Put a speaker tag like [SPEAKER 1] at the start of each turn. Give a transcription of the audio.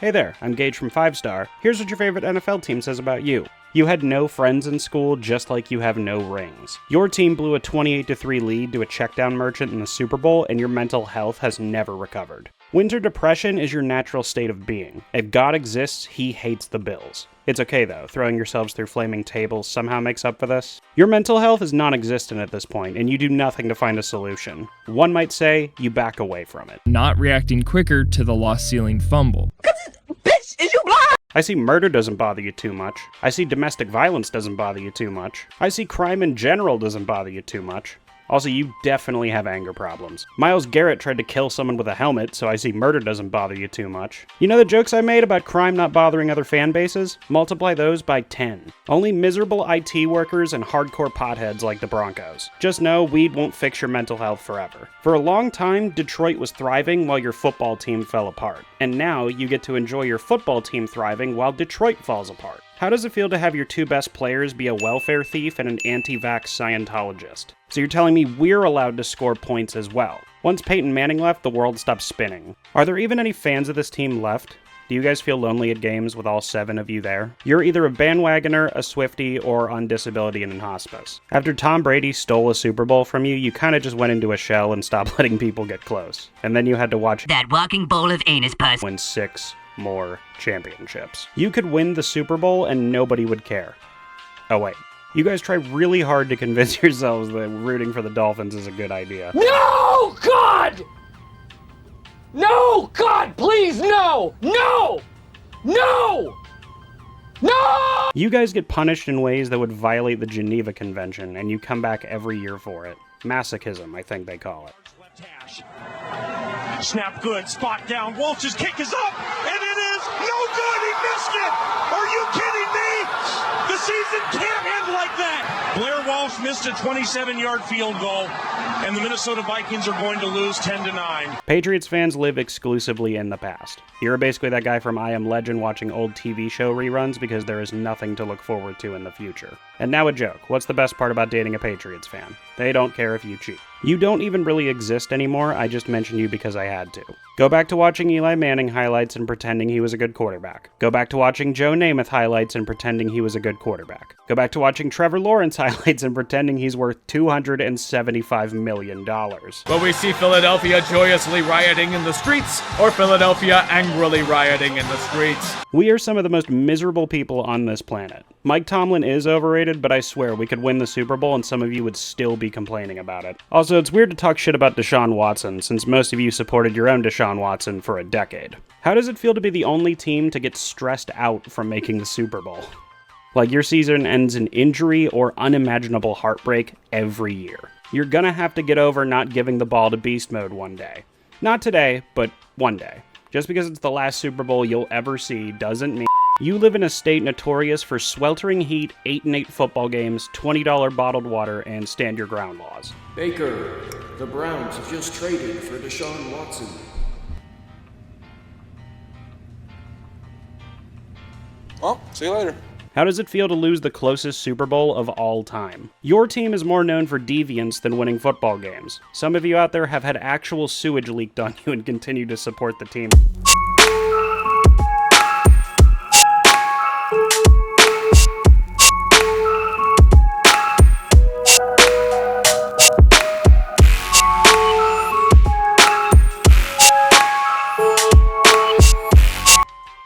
[SPEAKER 1] Hey there, I'm Gage from 5 Star. Here's what your favorite NFL team says about you. You had no friends in school, just like you have no rings. Your team blew a 28-3 lead to a checkdown merchant in the Super Bowl, and your mental health has never recovered. Winter depression is your natural state of being. If God exists, he hates the Bills. It's okay though, throwing yourselves through flaming tables somehow makes up for this. Your mental health is non-existent at this point, and you do nothing to find a solution. One might say, you back away from it.
[SPEAKER 2] Not reacting quicker to the lost ceiling fumble.
[SPEAKER 3] Bitch, is you blind?
[SPEAKER 1] I see murder doesn't bother you too much. I see domestic violence doesn't bother you too much. I see crime in general doesn't bother you too much. Also, you definitely have anger problems. Myles Garrett tried to kill someone with a helmet, so I see murder doesn't bother you too much. You know the jokes I made about crime not bothering other fan bases? Multiply those by 10. Only miserable IT workers and hardcore potheads like the Broncos. Just know weed won't fix your mental health forever. For a long time, Detroit was thriving while your football team fell apart. And now you get to enjoy your football team thriving while Detroit falls apart. How does it feel to have your two best players be a welfare thief and an anti-vax Scientologist? So you're telling me we're allowed to score points as well. Once Peyton Manning left, the world stopped spinning. Are there even any fans of this team left? Do you guys feel lonely at games with all 7 of you there? You're either a bandwagoner, a Swiftie, or on disability and in hospice. After Tom Brady stole a Super Bowl from you, you kinda just went into a shell and stopped letting people get close. And then you had to watch
[SPEAKER 3] That walking bowl of anus pus.
[SPEAKER 1] win 6 more championships. You could win the Super Bowl and nobody would care. Oh wait, you guys try really hard to convince yourselves that rooting for the Dolphins is a good idea.
[SPEAKER 4] No, God! No, God, please, no! No! No! No!
[SPEAKER 1] You guys get punished in ways that would violate the Geneva Convention, and you come back every year for it. Masochism, I think they call it.
[SPEAKER 5] Left hash. Snap good, spot down. Walsh's kick is up, and it is no good. He missed it. Are you kidding me? The season can't end like that. Blair Walsh missed a 27-yard field goal, and the Minnesota Vikings are going to lose 10-9.
[SPEAKER 1] Patriots fans live exclusively in the past. You're basically that guy from I Am Legend watching old TV show reruns because there is nothing to look forward to in the future. And now a joke. What's the best part about dating a Patriots fan? They don't care if you cheat. You don't even really exist anymore, I just mentioned you because I had to. Go back to watching Eli Manning highlights and pretending he was a good quarterback. Go back to watching Joe Namath highlights and pretending he was a good quarterback. Go back to watching Trevor Lawrence highlights and pretending he's worth $275 million.
[SPEAKER 2] Will we see Philadelphia joyously rioting in the streets, or Philadelphia angrily rioting in the streets?
[SPEAKER 1] We are some of the most miserable people on this planet. Mike Tomlin is overrated, but I swear we could win the Super Bowl and some of you would still be complaining about it. Also, it's weird to talk shit about Deshaun Watson, since most of you supported your own Deshaun Watson for a decade. How does it feel to be the only team to get stressed out from making the Super Bowl? Like your season ends in injury or unimaginable heartbreak every year. You're gonna have to get over not giving the ball to beast mode one day. Not today, but one day. Just because it's the last Super Bowl you'll ever see doesn't mean you live in a state notorious for sweltering heat, 8-8 football games, $20 bottled water, and stand your ground laws.
[SPEAKER 6] Baker, the Browns have just traded for Deshaun Watson.
[SPEAKER 7] Well, see you later.
[SPEAKER 1] How does it feel to lose the closest Super Bowl of all time? Your team is more known for deviance than winning football games. Some of you out there have had actual sewage leaked on you and continue to support the team.